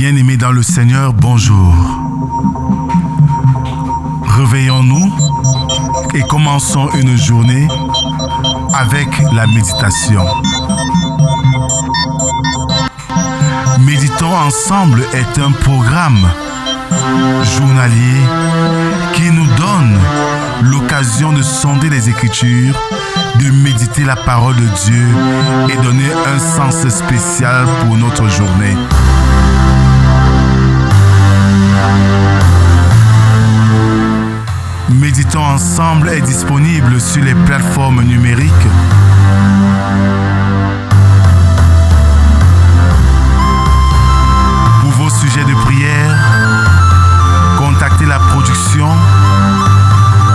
Bien-aimés dans le Seigneur, bonjour. Réveillons-nous et commençons une journée avec la méditation. Méditons ensemble est un programme journalier qui nous donne l'occasion de sonder les Écritures, de méditer la parole de Dieu et donner un sens spécial pour notre journée. Méditons ensemble est disponible sur les plateformes numériques. Pour vos sujets de prière, contactez la production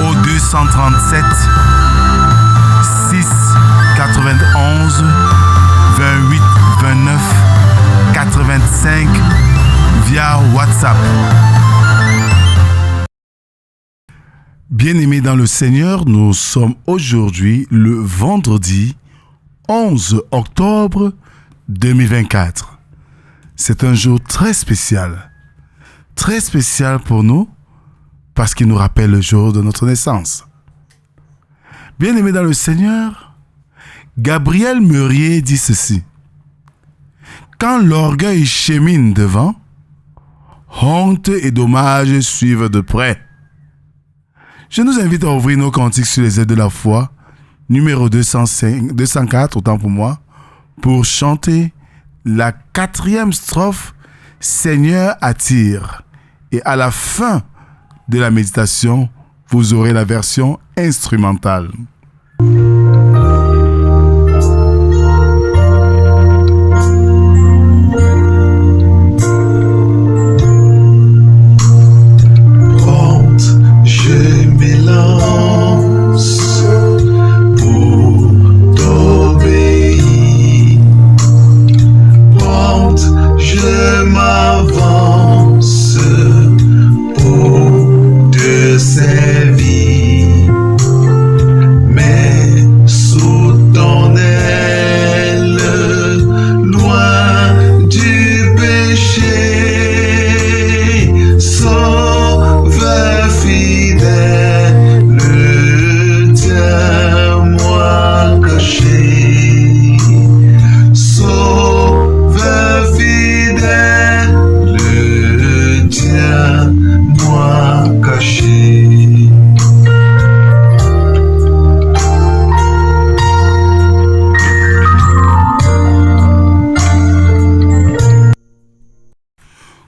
au 237 6 91 28 29 85 via WhatsApp. Bien-aimés dans le Seigneur, nous sommes aujourd'hui le vendredi 11 octobre 2024. C'est un jour très spécial pour nous parce qu'il nous rappelle le jour de notre naissance. Bien-aimés dans le Seigneur, Gabriel Meurier dit ceci: quand l'orgueil chemine devant, honte et dommages suivent de près. Je nous invite à ouvrir nos cantiques sur les ailes de la foi, numéro 204, autant pour moi, pour chanter la 4e strophe « Seigneur attire ». Et à la fin de la méditation, vous aurez la version instrumentale.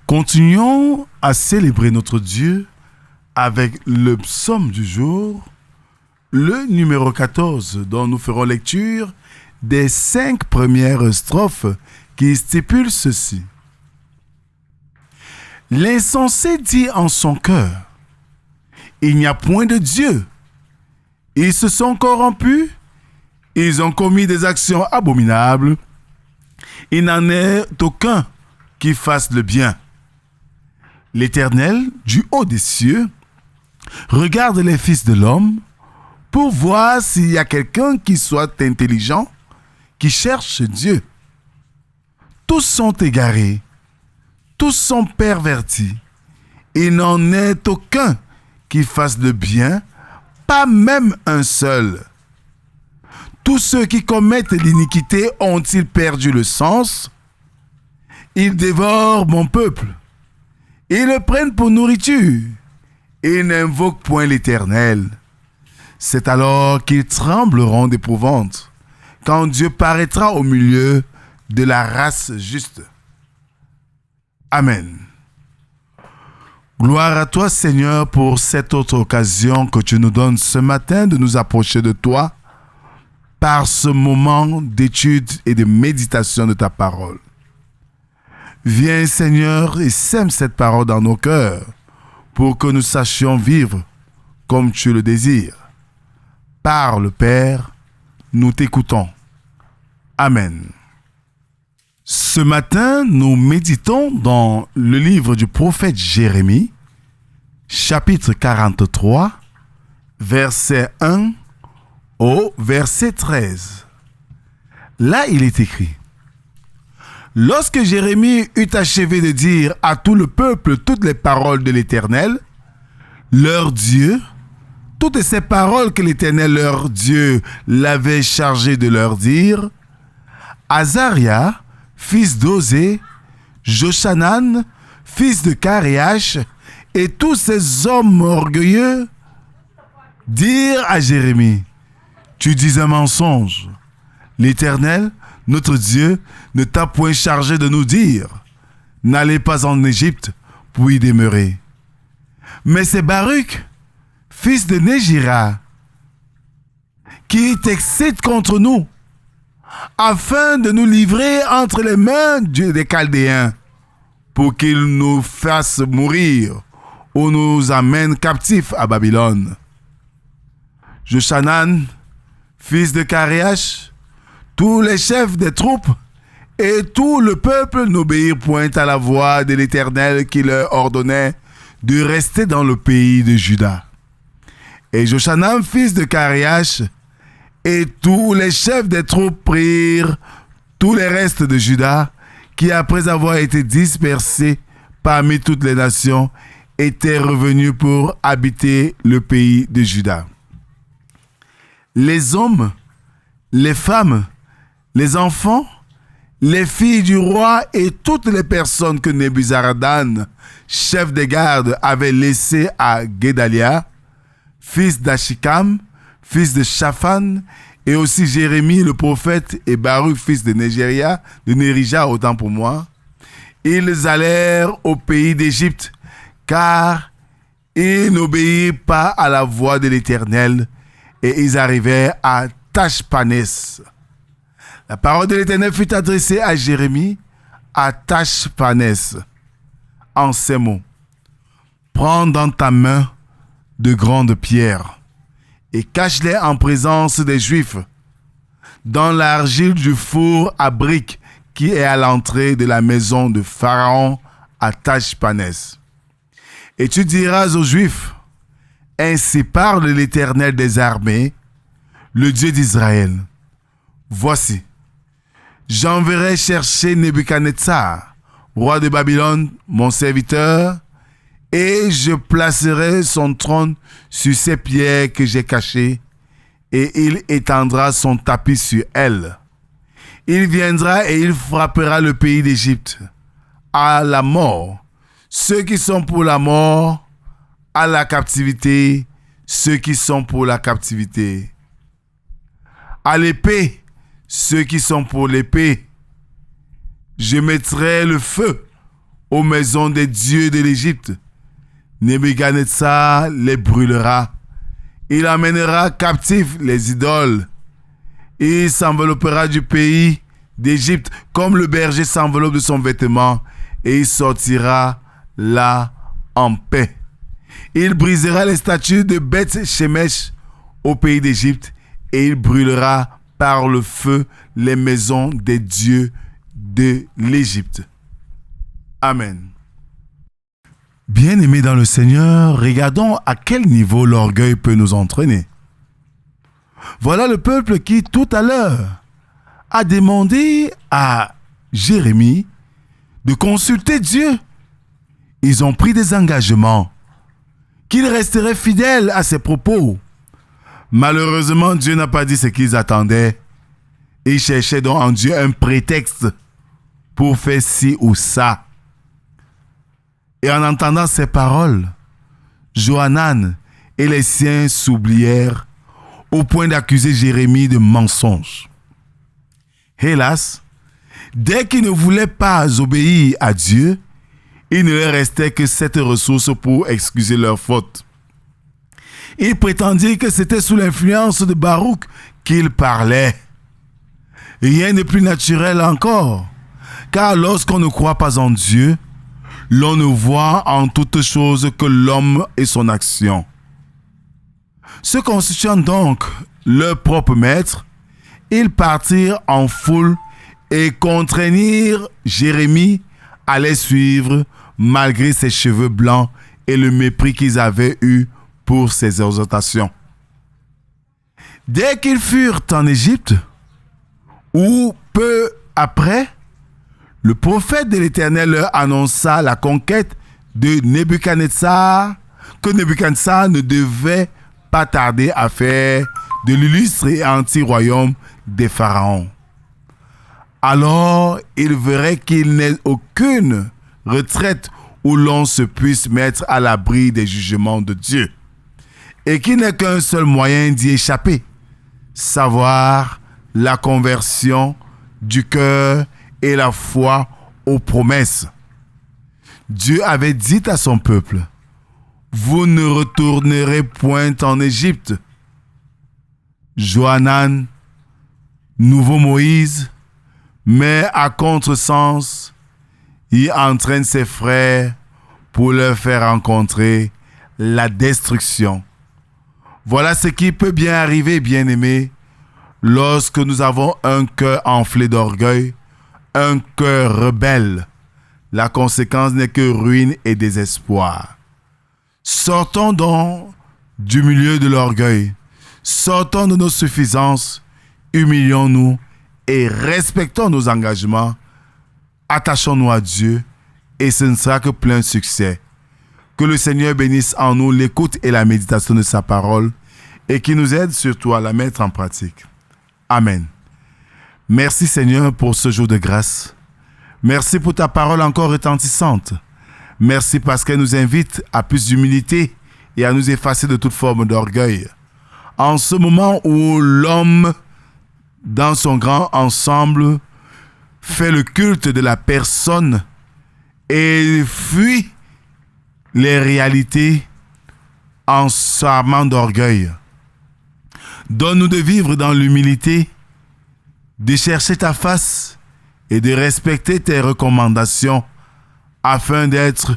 Continuons à célébrer notre Dieu avec le psaume du jour, le numéro 14, dont nous ferons lecture des 5 premières strophes qui stipulent ceci. L'insensé dit en son cœur: il n'y a point de Dieu. Ils se sont corrompus, ils ont commis des actions abominables. Il n'en est aucun qui fasse le bien. L'Éternel, du haut des cieux, regarde les fils de l'homme pour voir s'il y a quelqu'un qui soit intelligent, qui cherche Dieu. Tous sont égarés, tous sont pervertis. Il n'en est aucun qui fasse le bien, pas même un seul. Tous ceux qui commettent l'iniquité ont-ils perdu le sens? Ils dévorent mon peuple. Ils le prennent pour nourriture. Ils n'invoquent point l'Éternel. C'est alors qu'ils trembleront d'épouvante, quand Dieu paraîtra au milieu de la race juste. Amen. Gloire à toi, Seigneur, pour cette autre occasion que tu nous donnes ce matin de nous approcher de toi par ce moment d'étude et de méditation de ta parole. Viens, Seigneur, et sème cette parole dans nos cœurs pour que nous sachions vivre comme tu le désires. Parle, Père, nous t'écoutons. Amen. Ce matin, nous méditons dans le livre du prophète Jérémie, chapitre 43, verset 1 au verset 13. Là, il est écrit: Lorsque Jérémie eut achevé de dire à tout le peuple toutes les paroles de l'Éternel, leur Dieu, toutes ces paroles que l'Éternel leur Dieu l'avait chargé de leur dire, Azaria, fils d'Osée, Joshanan, fils de Karéach, et tous ces hommes orgueilleux dirent à Jérémie, tu dis un mensonge. L'Éternel, notre Dieu, ne t'a point chargé de nous dire, n'allez pas en Égypte pour y demeurer. Mais c'est Baruch, fils de Négira, qui t'excite contre nous, afin de nous livrer entre les mains des Chaldéens, pour qu'ils nous fassent mourir ou nous amènent captifs à Babylone. Joshanan, fils de Karéach, tous les chefs des troupes et tout le peuple n'obéirent point à la voix de l'Éternel qui leur ordonnait de rester dans le pays de Juda. Et Joshanan, fils de Karéach, et tous les chefs des troupes prirent tous les restes de Juda, qui après avoir été dispersés parmi toutes les nations, étaient revenus pour habiter le pays de Juda. Les hommes, les femmes, les enfants, les filles du roi et toutes les personnes que Nebuzaradan, chef des gardes, avait laissées à Guédalia, fils d'Achikam, fils de Shaphan, et aussi Jérémie le prophète et Baruch, fils de Nérija, autant pour moi. Ils allèrent au pays d'Égypte, car ils n'obéirent pas à la voix de l'Éternel, et ils arrivèrent à Tachpanès. La parole de l'Éternel fut adressée à Jérémie à Tachpanès, en ces mots. Prends dans ta main de grandes pierres et cache-les en présence des Juifs dans l'argile du four à briques qui est à l'entrée de la maison de Pharaon à Tachpanès. Et tu diras aux Juifs, ainsi parle l'Éternel des armées, le Dieu d'Israël. Voici, j'enverrai chercher Nebuchadnezzar, roi de Babylone, mon serviteur, et je placerai son trône sur ces pierres que j'ai cachées, et il étendra son tapis sur elles. Il viendra et il frappera le pays d'Égypte à la mort, ceux qui sont pour la mort, à la captivité, ceux qui sont pour la captivité, à l'épée, ceux qui sont pour l'épée. Je mettrai le feu aux maisons des dieux de l'Égypte. Nebuchadnezzar les brûlera. Il amènera captifs les idoles. Il s'enveloppera du pays d'Égypte comme le berger s'enveloppe de son vêtement, et il sortira là en paix. Il brisera les statues de Beth-Shemesh au pays d'Égypte, et il brûlera par le feu les maisons des dieux de l'Égypte. Amen. Bien-aimés dans le Seigneur, regardons à quel niveau l'orgueil peut nous entraîner. Voilà le peuple qui, tout à l'heure, a demandé à Jérémie de consulter Dieu. Ils ont pris des engagements qu'ils resteraient fidèles à ses propos. Malheureusement, Dieu n'a pas dit ce qu'ils attendaient. Ils cherchaient donc en Dieu un prétexte pour faire ci ou ça. Et en entendant ces paroles, Johanan et les siens s'oublièrent au point d'accuser Jérémie de mensonge. Hélas, dès qu'ils ne voulaient pas obéir à Dieu, il ne leur restait que cette ressource pour excuser leurs fautes. Ils prétendirent que c'était sous l'influence de Baruch qu'ils parlaient. Rien de plus naturel encore, car lorsqu'on ne croit pas en Dieu, l'on ne voit en toutes choses que l'homme et son action. Se constituant donc leur propre maître, ils partirent en foule et contraignirent Jérémie à les suivre malgré ses cheveux blancs et le mépris qu'ils avaient eu pour ses exhortations. Dès qu'ils furent en Égypte, ou peu après, le prophète de l'Éternel leur annonça la conquête de Nebuchadnezzar, que Nebuchadnezzar ne devait pas tarder à faire de l'illustre et anti-royaume des pharaons. Alors, il verrait qu'il n'est aucune retraite où l'on se puisse mettre à l'abri des jugements de Dieu, et qu'il n'est qu'un seul moyen d'y échapper, savoir la conversion du cœur et la foi aux promesses. Dieu avait dit à son peuple, « Vous ne retournerez point en Égypte. » Johanan, nouveau Moïse, mais à contresens, il entraîne ses frères pour leur faire rencontrer la destruction. Voilà ce qui peut bien arriver, bien-aimés, lorsque nous avons un cœur enflé d'orgueil, un cœur rebelle. La conséquence n'est que ruine et désespoir. Sortons donc du milieu de l'orgueil. Sortons de nos suffisances, humilions-nous et respectons nos engagements. Attachons-nous à Dieu et ce ne sera que plein succès. Que le Seigneur bénisse en nous l'écoute et la méditation de sa parole et qu'il nous aide surtout à la mettre en pratique. Amen. Merci Seigneur pour ce jour de grâce. Merci pour ta parole encore retentissante. Merci parce qu'elle nous invite à plus d'humilité et à nous effacer de toute forme d'orgueil. En ce moment où l'homme, dans son grand ensemble, fait le culte de la personne et fuit les réalités en s'armant d'orgueil. Donne-nous de vivre dans l'humilité, de chercher ta face et de respecter tes recommandations afin d'être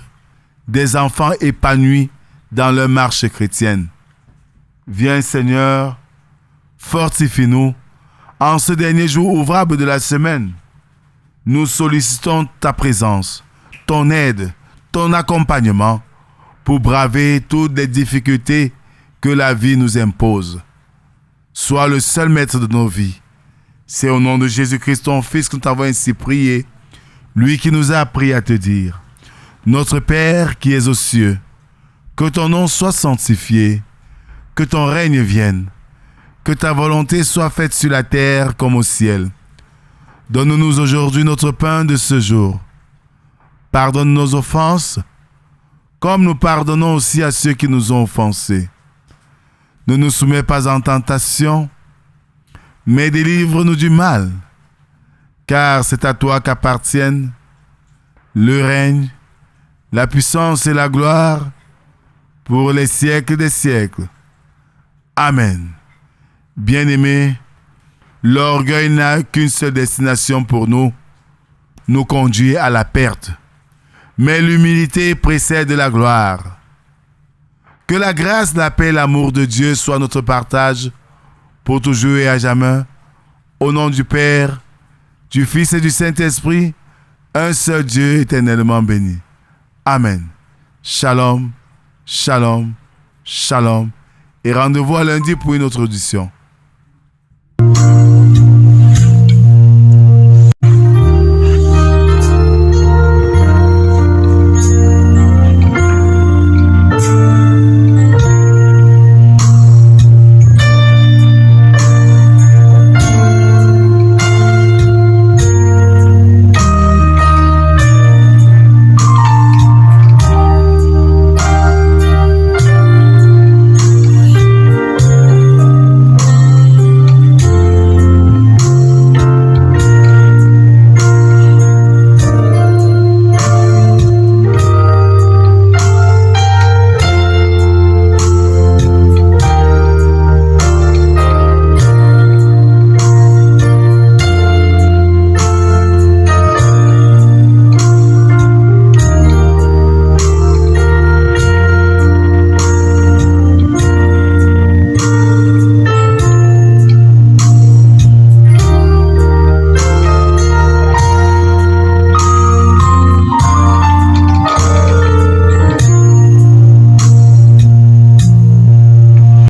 des enfants épanouis dans leur marche chrétienne. Viens Seigneur, fortifie-nous en ce dernier jour ouvrable de la semaine. Nous sollicitons ta présence, ton aide, ton accompagnement pour braver toutes les difficultés que la vie nous impose. Sois le seul maître de nos vies. C'est au nom de Jésus-Christ, ton Fils, que nous t'avons ainsi prié, lui qui nous a appris à te dire, « Notre Père qui es aux cieux, que ton nom soit sanctifié, que ton règne vienne, que ta volonté soit faite sur la terre comme au ciel. Donne-nous aujourd'hui notre pain de ce jour. Pardonne nos offenses, comme nous pardonnons aussi à ceux qui nous ont offensés. Ne nous soumets pas en tentation, mais délivre-nous du mal, car c'est à toi qu'appartiennent le règne, la puissance et la gloire pour les siècles des siècles. Amen. Bien-aimés, l'orgueil n'a qu'une seule destination pour nous conduire à la perte. Mais l'humilité précède la gloire. Que la grâce, la paix et l'amour de Dieu soient notre partage pour toujours et à jamais. Au nom du Père, du Fils et du Saint-Esprit, un seul Dieu éternellement béni. Amen. Shalom, shalom, shalom. Et rendez-vous à lundi pour une autre audition.